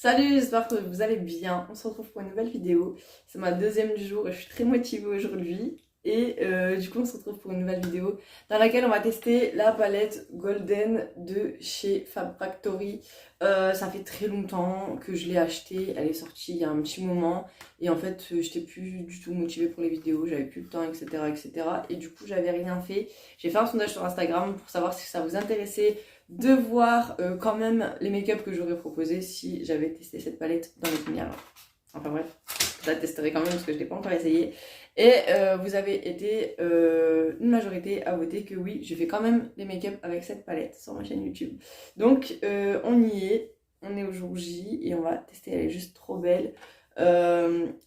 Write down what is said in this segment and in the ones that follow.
Salut, j'espère que vous allez bien. On se retrouve pour une nouvelle vidéo. C'est ma deuxième du jour et je suis très motivée aujourd'hui. Et du coup, on se retrouve pour une nouvelle vidéo dans laquelle on va tester la palette Golden de chez Fab Factory. Ça fait très longtemps que je l'ai achetée. Elle est sortie il y a un petit moment. Et en fait, j'étais plus du tout motivée pour les vidéos. J'avais plus le temps, etc., etc. Et du coup, j'avais rien fait. J'ai fait un sondage sur Instagram pour savoir si ça vous intéressait de voir quand même les make-up que j'aurais proposé si j'avais testé cette palette dans les lumières. Enfin bref, je la testerai quand même parce que je ne l'ai pas encore essayé. Et vous avez été une majorité à voter que oui, je fais quand même des make-up avec cette palette sur ma chaîne YouTube. Donc on y est, on est au jour J et on va tester, elle est juste trop belle.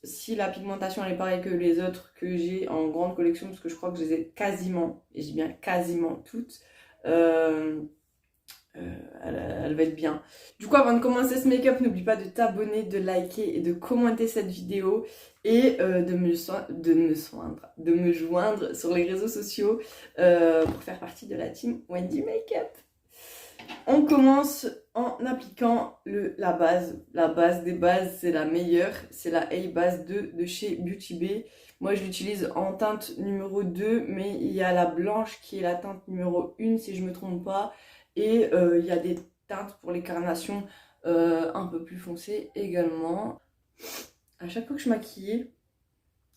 Si la pigmentation elle est pareille que les autres que j'ai en grande collection, parce que je crois que je les ai quasiment, et je dis bien quasiment toutes, elle va être bien. Du coup, avant de commencer ce make-up, n'oublie pas de t'abonner, de liker et de commenter cette vidéo et de me joindre sur les réseaux sociaux pour faire partie de la team Wendy Makeup. On commence en appliquant la base. La base des bases, c'est la meilleure. C'est la A-Base 2 de chez Beauty Bay. Moi, je l'utilise en teinte numéro 2, mais il y a la blanche qui est la teinte numéro 1, si je ne me trompe pas. Et il y a des teintes pour les carnations un peu plus foncées également. À chaque fois que je maquille,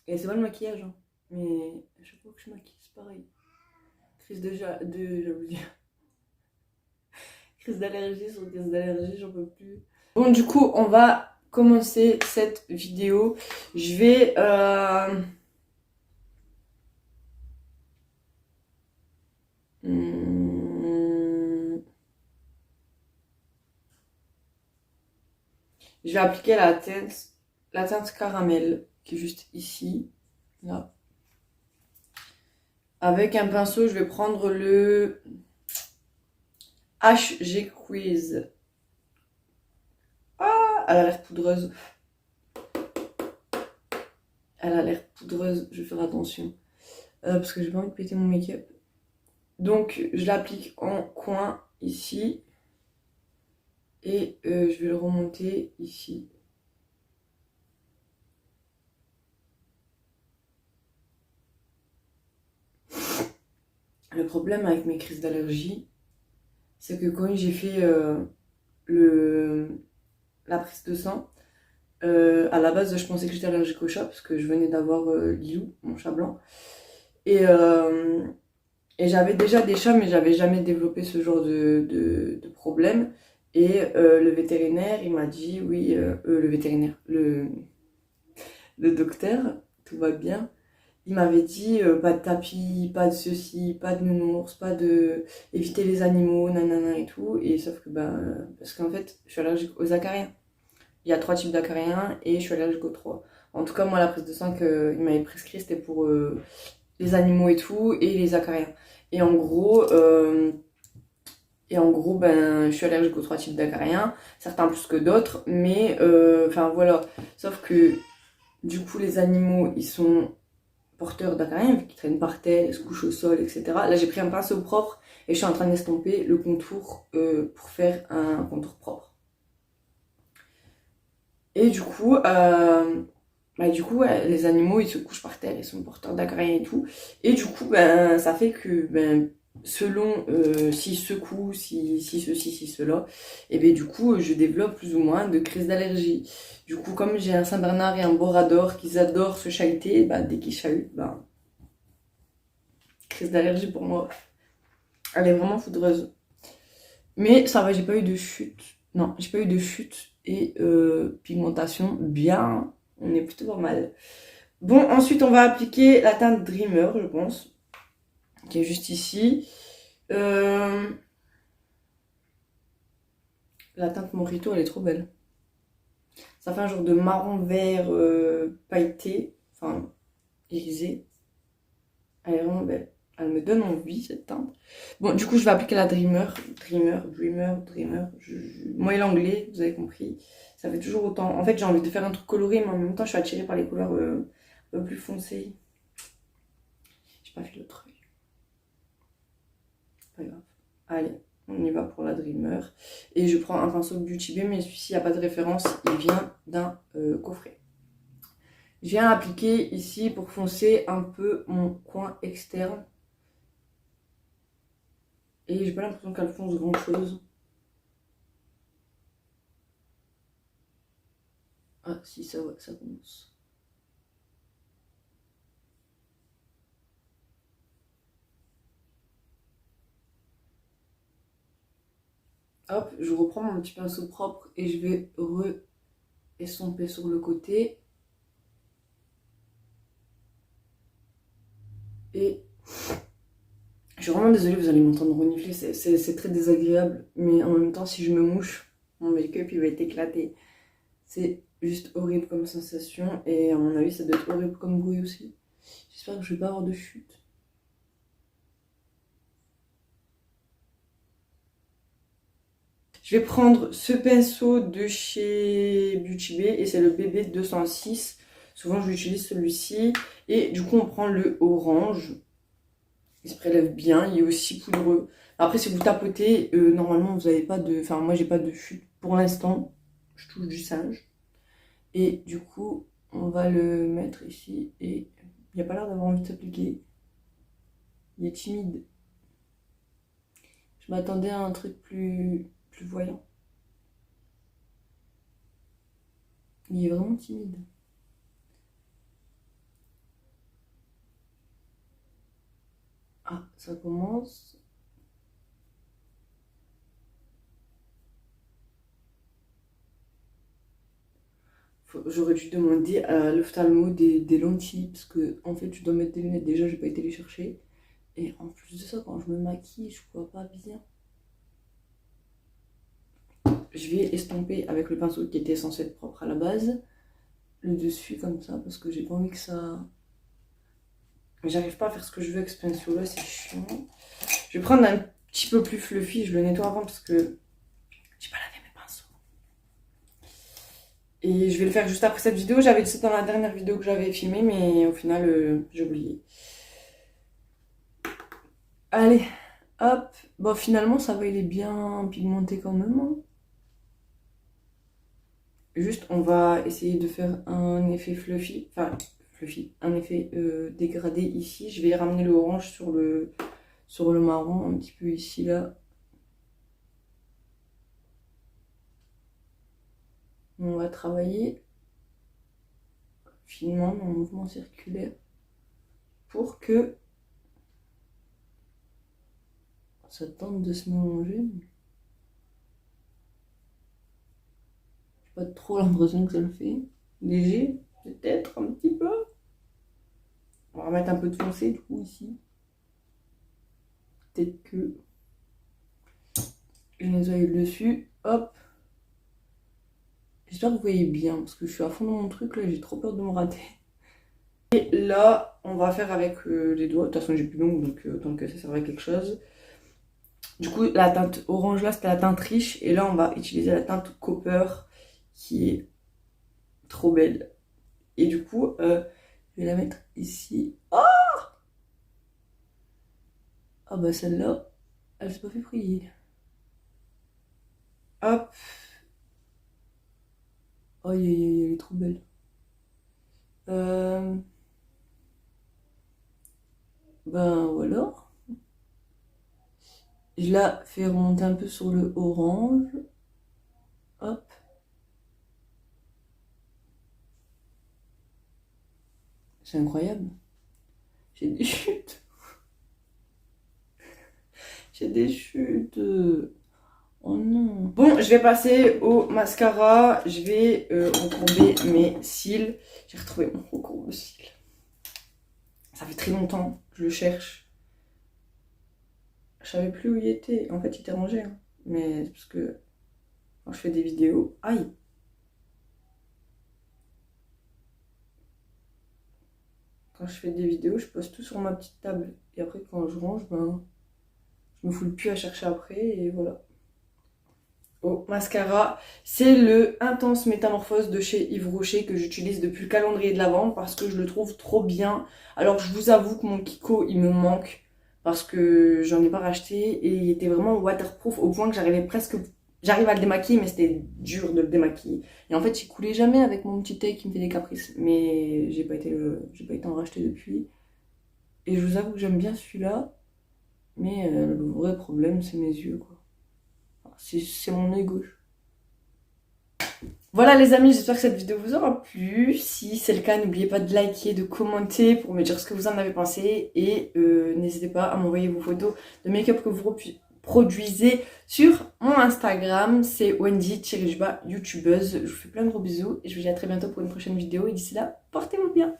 et c'est pas le maquillage, hein, mais à chaque fois que je maquille, c'est pareil. Crise de jalousie. Crise d'allergie sur crise d'allergie, j'en peux plus. Bon, du coup, on va commencer cette vidéo. Je vais... Je vais appliquer la teinte caramel, qui est juste ici, là. Avec un pinceau, je vais prendre le HG Quiz. Ah, elle a l'air poudreuse. Elle a l'air poudreuse, je vais faire attention. Parce que j'ai pas envie de péter mon make-up. Donc, je l'applique en coin, ici. Et je vais le remonter ici. Le problème avec mes crises d'allergie, c'est que quand j'ai fait la prise de sang, à la base je pensais que j'étais allergique au chat parce que je venais d'avoir Lilou, mon chat blanc. Et j'avais déjà des chats mais j'avais jamais développé ce genre de problème. Et le vétérinaire il m'a dit oui, le vétérinaire, le docteur, tout va bien. Il m'avait dit pas de tapis, pas de ceci, pas de nounours, pas de éviter les animaux, nanana et tout. Et sauf que parce qu'en fait, je suis allergique aux acariens. Il y a 3 types d'acariens et je suis allergique aux 3. En tout cas, moi, la prise de sang qu'il m'avait prescrit, c'était pour les animaux et tout, et les acariens. Et en gros, je suis allergique aux 3 types d'acariens, certains plus que d'autres, mais enfin voilà. Sauf que du coup, les animaux, ils sont porteurs d'acariens, vu qu'ils traînent par terre, ils se couchent au sol, etc. Là, j'ai pris un pinceau propre et je suis en train d'estomper le contour pour faire un contour propre. Et du coup, ouais, les animaux, ils se couchent par terre, ils sont porteurs d'acariens et tout. Et du coup, ça fait que selon s'ils secouent, si ceci, si cela, et bien du coup, je développe plus ou moins de crises d'allergie. Du coup, comme j'ai un Saint-Bernard et un Borador qui adorent se chahuter, dès qu'ils chahutent, crise d'allergie pour moi. Elle est vraiment foudreuse. Mais ça va, j'ai pas eu de chute. Non, j'ai pas eu de chute et pigmentation bien. On est plutôt pas mal. Bon, ensuite, on va appliquer la teinte Dreamer, je pense, qui est juste ici. La teinte Mojito, elle est trop belle. Ça fait un genre de marron vert pailleté, enfin irisé. Elle est vraiment belle. Elle me donne envie, cette teinte. Bon, du coup, je vais appliquer la Dreamer. Moi et l'anglais, vous avez compris. Ça fait toujours autant. En fait, j'ai envie de faire un truc coloré, mais en même temps, je suis attirée par les couleurs un peu plus foncées. J'ai pas fait l'autre œil. C'est pas grave. Allez, on y va pour la Dreamer. Et je prends un pinceau Beauty Bay, mais celui-ci, il n'y a pas de référence, il vient d'un coffret. Je viens appliquer ici pour foncer un peu mon coin externe. Et j'ai pas l'impression qu'elle fonce grand chose. Ah si, ça commence. Hop, je reprends mon petit pinceau propre et je vais re-estomper sur le côté. Et je suis vraiment désolée, vous allez m'entendre renifler, c'est très désagréable. Mais en même temps, si je me mouche, mon make-up il va être éclaté. C'est juste horrible comme sensation et à mon avis, ça doit être horrible comme bruit aussi. J'espère que je vais pas avoir de chute. Je vais prendre ce pinceau de chez Beauty Bay et c'est le BB 206. Souvent j'utilise celui-ci et du coup on prend le orange. Il se prélève bien, il est aussi poudreux. Après si vous tapotez, normalement vous n'avez pas de... Enfin moi j'ai pas de chute pour l'instant. Je touche du singe. Et du coup on va le mettre ici et il n'y a pas l'air d'avoir envie de s'appliquer. Il est timide. Je m'attendais à un truc plus voyant. Il est vraiment timide. Ah, ça commence. J'aurais dû demander à l'ophtalmo des lentilles parce que en fait je dois mettre des lunettes. Déjà j'ai pas été les chercher. Et en plus de ça, quand je me maquille, je vois pas bien. Je vais estomper avec le pinceau qui était censé être propre à la base. Le dessus comme ça parce que j'ai pas envie que ça... J'arrive pas à faire ce que je veux avec ce pinceau là, c'est chiant. Je vais prendre un petit peu plus fluffy, je le nettoie avant parce que j'ai pas lavé mes pinceaux. Et je vais le faire juste après cette vidéo. J'avais dit ça dans la dernière vidéo que j'avais filmée, mais au final j'ai oublié. Allez, hop. Bon finalement ça va, il est bien pigmenté quand même. Hein. Juste on va essayer de faire un effet fluffy. Enfin fluffy, un effet dégradé ici. Je vais ramener le orange sur le marron, un petit peu ici là. On va travailler finement en mouvement circulaire pour que ça tente de se mélanger. J'ai pas trop l'impression que ça le fait. Léger, peut-être un petit peu. On va remettre un peu de foncé du coup ici. Peut-être que je nettoie le dessus. Hop. J'espère que vous voyez bien parce que je suis à fond dans mon truc là, j'ai trop peur de me rater. Et là, on va faire avec les doigts. De toute façon, j'ai plus d'ongles donc tant que ça serve à quelque chose. Du coup, la teinte orange là, c'était la teinte riche. Et là, on va utiliser la teinte copper qui est trop belle. Et du coup, je vais la mettre ici. Oh ah bah celle-là, elle s'est pas fait prier. Hop. Aïe aïe aïe, elle est trop belle. Ben voilà. Je la fais remonter un peu sur le orange. Hop. C'est incroyable. J'ai des chutes. J'ai des chutes. Oh non. Bon, je vais passer au mascara. Je vais recourber mes cils. J'ai retrouvé mon recourbe-cils. Ça fait très longtemps que je le cherche. Je savais plus où il était. En fait, il était rangé. Hein. Mais c'est parce que quand je fais des vidéos... Aïe! Quand je fais des vidéos, je pose tout sur ma petite table. Et après, quand je range, ben, je me foule plus à chercher après. Et voilà. Au mascara, c'est le Intense Métamorphose de chez Yves Rocher que j'utilise depuis le calendrier de l'Avent parce que je le trouve trop bien. Alors, je vous avoue que mon Kiko, il me manque. parce que j'en ai pas racheté et il était vraiment waterproof au point que j'arrive à le démaquiller, mais c'était dur de le démaquiller. Et en fait, il coulait jamais avec mon petit œil qui me fait des caprices, mais j'ai pas été en racheter depuis. Et je vous avoue que j'aime bien celui-là, mais le vrai problème, c'est mes yeux, quoi. Enfin, c'est mon œil gauche. Voilà les amis, j'espère que cette vidéo vous aura plu. Si c'est le cas, n'oubliez pas de liker, de commenter pour me dire ce que vous en avez pensé. Et n'hésitez pas à m'envoyer vos photos de make-up que vous produisez sur mon Instagram. C'est Wendy-youtubeuse. Je vous fais plein de gros bisous et je vous dis à très bientôt pour une prochaine vidéo. Et d'ici là, portez-vous bien.